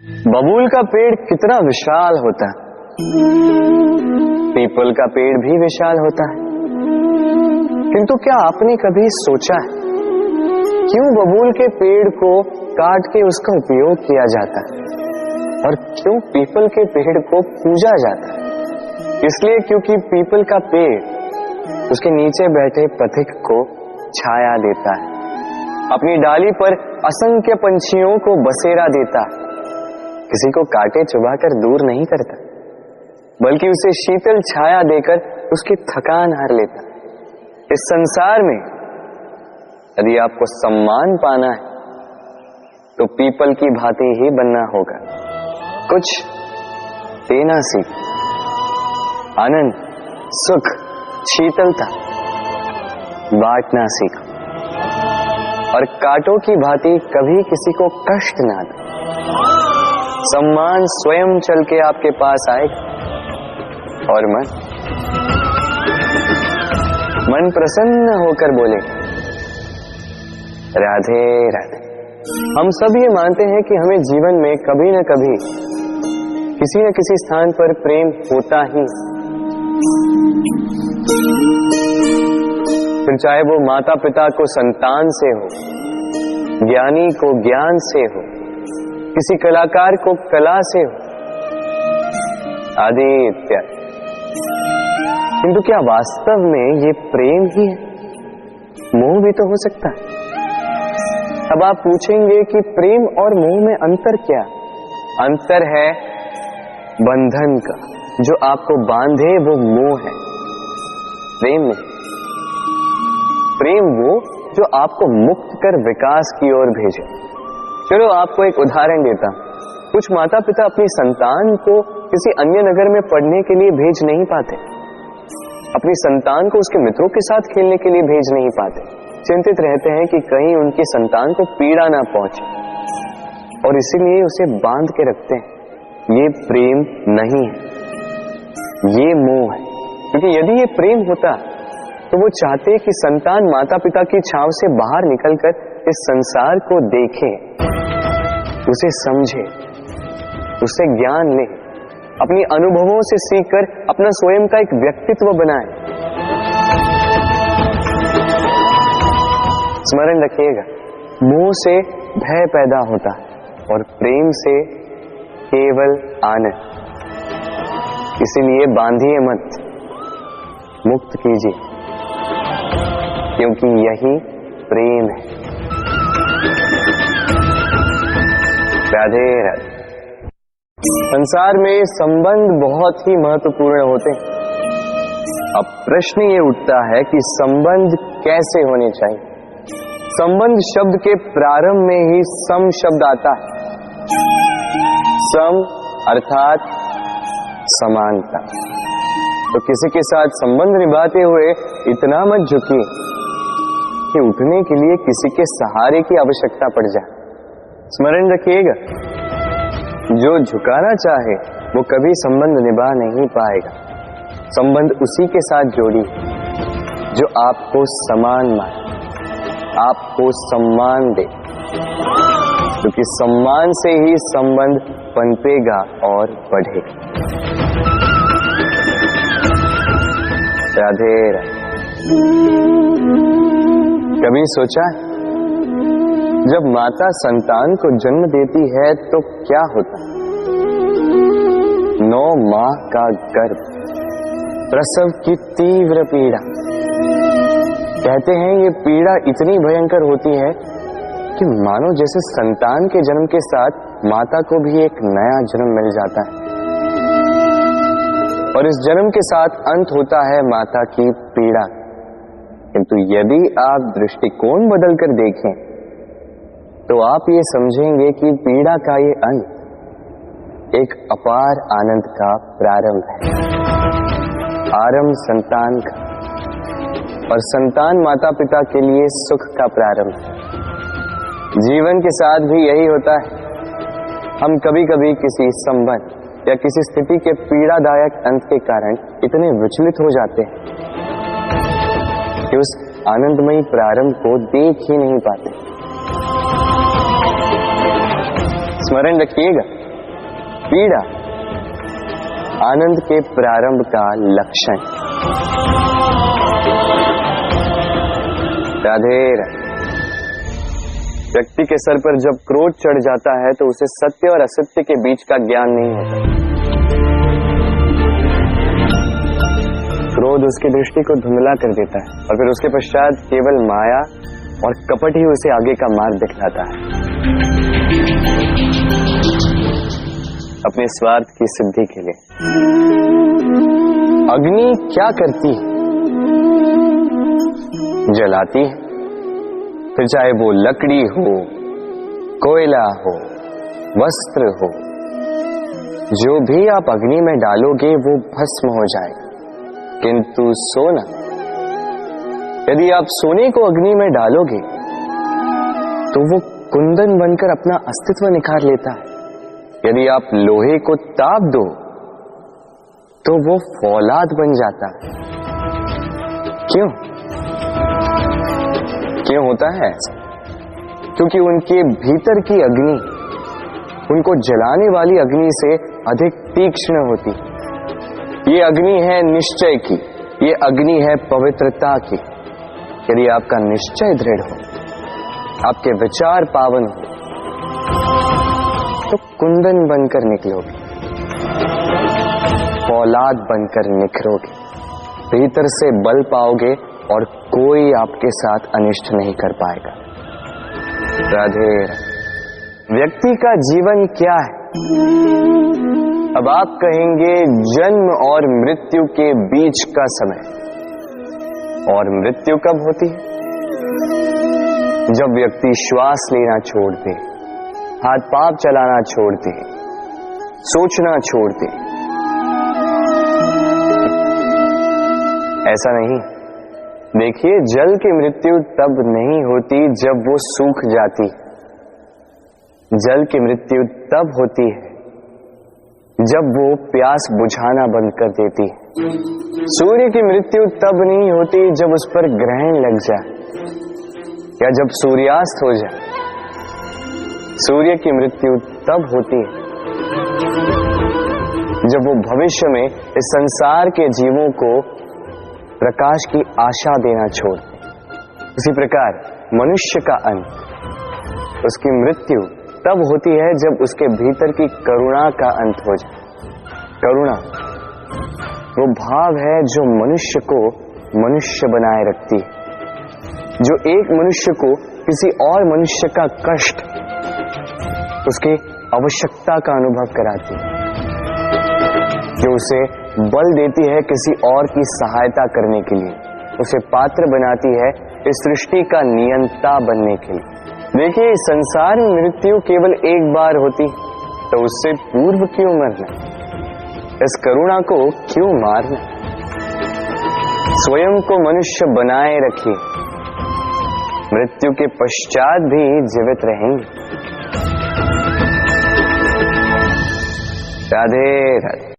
बबूल का पेड़ कितना विशाल होता है, पीपल का पेड़ भी विशाल होता है, किंतु क्या आपने कभी सोचा है क्यों बबूल के पेड़ को काट के उसका उपयोग किया जाता है और क्यों पीपल के पेड़ को पूजा जाता है? इसलिए क्योंकि पीपल का पेड़ उसके नीचे बैठे पथिक को छाया देता है, अपनी डाली पर असंख्य पंछियों को बसेरा देता है, किसी को काटे चुबाकर दूर नहीं करता, बल्कि उसे शीतल छाया देकर उसकी थकान हर लेता। इस संसार में यदि आपको सम्मान पाना है तो पीपल की भांति ही बनना होगा। कुछ देना सीख, आनंद, सुख, शीतलता बांटना सीखो और कांटों की भांति कभी किसी को कष्ट ना दो। सम्मान स्वयं चल के आपके पास आएगा और मन प्रसन्न होकर बोले राधे राधे। हम सब ये मानते हैं कि हमें जीवन में कभी न कभी किसी न किसी स्थान पर प्रेम होता ही, फिर चाहे वो माता पिता को संतान से हो, ज्ञानी को ज्ञान से हो, किसी कलाकार को कला से हो, आदि इत्यादि। किंतु क्या वास्तव में ये प्रेम ही है? मोह भी तो हो सकता है। अब आप पूछेंगे कि प्रेम और मोह में अंतर क्या? अंतर है बंधन का, जो आपको बांधे वो मोह है, प्रेम नहीं। प्रेम वो जो आपको मुक्त कर विकास की ओर भेजे। चलो आपको एक उदाहरण देता हूं। कुछ माता पिता अपनी संतान को किसी अन्य नगर में पढ़ने के लिए भेज नहीं पाते, अपनी संतान को उसके मित्रों के साथ खेलने के लिए भेज नहीं पाते, चिंतित रहते हैं कि कहीं उनकी संतान को पीड़ा ना पहुंचे और इसीलिए उसे बांध के रखते हैं। ये प्रेम नहीं है, ये मोह है। क्योंकि यदि ये प्रेम होता तो वो चाहते कि संतान माता पिता की छांव से बाहर निकलकर इस संसार को देखे, उसे समझे, उससे ज्ञान ले, अपनी अनुभवों से सीखकर अपना स्वयं का एक व्यक्तित्व बनाए। स्मरण रखिएगा, मोह से भय पैदा होता है और प्रेम से केवल आनंद। इसीलिए बांधिए मत, मुक्त कीजिए, क्योंकि यही प्रेम है। राधे राधे। संसार में संबंध बहुत ही महत्वपूर्ण होते हैं। अब प्रश्न ये उठता है कि संबंध कैसे होने चाहिए? संबंध शब्द के प्रारंभ में ही सम शब्द आता है। सम अर्थात समानता। तो किसी के साथ संबंध निभाते हुए इतना मत झुकिए कि उठने के लिए किसी के सहारे की आवश्यकता पड़ जाए। स्मरण रखिएगा, जो झुकाना चाहे वो कभी संबंध निभा नहीं पाएगा। संबंध उसी के साथ जोड़ी जो आपको समान माने, आपको सम्मान दे, क्योंकि सम्मान से ही संबंध पनपेगा और बढ़ेगा। राधे राधे। कभी सोचा है जब माता संतान को जन्म देती है तो क्या होता है? 9 माह का गर्भ, प्रसव की तीव्र पीड़ा। कहते हैं ये पीड़ा इतनी भयंकर होती है कि मानो जैसे संतान के जन्म के साथ माता को भी एक नया जन्म मिल जाता है और इस जन्म के साथ अंत होता है माता की पीड़ा। किंतु यदि आप दृष्टिकोण बदलकर देखें तो आप ये समझेंगे कि पीड़ा का ये अंत एक अपार आनंद का प्रारंभ है। आरंभ संतान का, और संतान माता पिता के लिए सुख का प्रारंभ। जीवन के साथ भी यही होता है। हम कभी कभी किसी संबंध या किसी स्थिति के पीड़ादायक अंत के कारण इतने विचलित हो जाते हैं कि उस आनंदमयी प्रारंभ को देख ही नहीं पाते। स्मरण रखिएगा, पीड़ा आनंद के प्रारंभ का लक्षण। राधे राधे। व्यक्ति के सर पर जब क्रोध चढ़ जाता है तो उसे सत्य और असत्य के बीच का ज्ञान नहीं होता। क्रोध उसकी दृष्टि को धुंधला कर देता है और फिर उसके पश्चात केवल माया और कपट ही उसे आगे का मार्ग दिखलाता है, अपने स्वार्थ की सिद्धि के लिए। अग्नि क्या करती है? जलाती है, फिर चाहे वो लकड़ी हो, कोयला हो, वस्त्र हो, जो भी आप अग्नि में डालोगे वो भस्म हो जाएगा। किंतु सोना, यदि आप सोने को अग्नि में डालोगे तो वो कुंदन बनकर अपना अस्तित्व निखार लेता है। यदि आप लोहे को ताप दो तो वो फौलाद बन जाता है। क्यों होता है ऐसा? क्योंकि उनके भीतर की अग्नि उनको जलाने वाली अग्नि से अधिक तीक्ष्ण होती। ये अग्नि है निश्चय की, ये अग्नि है पवित्रता की। यदि आपका निश्चय दृढ़ हो, आपके विचार पावन हो, तो कुंदन बनकर निकलोगे, फौलाद बनकर निखरोगे, भीतर से बल पाओगे और कोई आपके साथ अनिष्ट नहीं कर पाएगा। राधे। व्यक्ति का जीवन क्या है? अब आप कहेंगे जन्म और मृत्यु के बीच का समय। और मृत्यु कब होती है? जब व्यक्ति श्वास लेना छोड़ दे, हाथ पांव चलाना छोड़ दे, सोचना छोड़ दे। ऐसा नहीं। देखिए, जल की मृत्यु तब नहीं होती जब वो सूख जाती। जल की मृत्यु तब होती है जब वो प्यास बुझाना बंद कर देती है। सूर्य की मृत्यु तब नहीं होती जब उस पर ग्रहण लग जाए या जब सूर्यास्त हो जाए। सूर्य की मृत्यु तब होती है जब वो भविष्य में इस संसार के जीवों को प्रकाश की आशा देना छोड़ दे। उसी प्रकार मनुष्य का अंत, उसकी मृत्यु तब होती है जब उसके भीतर की करुणा का अंत हो जाए। करुणा वो भाव है जो मनुष्य को मनुष्य बनाए रखती है, जो एक मनुष्य को किसी और मनुष्य का कष्ट, उसकी आवश्यकता का अनुभव कराती है, जो उसे बल देती है किसी और की सहायता करने के लिए, उसे पात्र बनाती है इस सृष्टि का नियंता बनने के लिए। देखिए, इस संसार में मृत्यु केवल एक बार होती, तो उससे पूर्व क्यों मरना? इस करुणा को क्यों मारना? स्वयं को मनुष्य बनाए रखिए, मृत्यु के पश्चात भी जीवित रहेंगे। राधे राधे।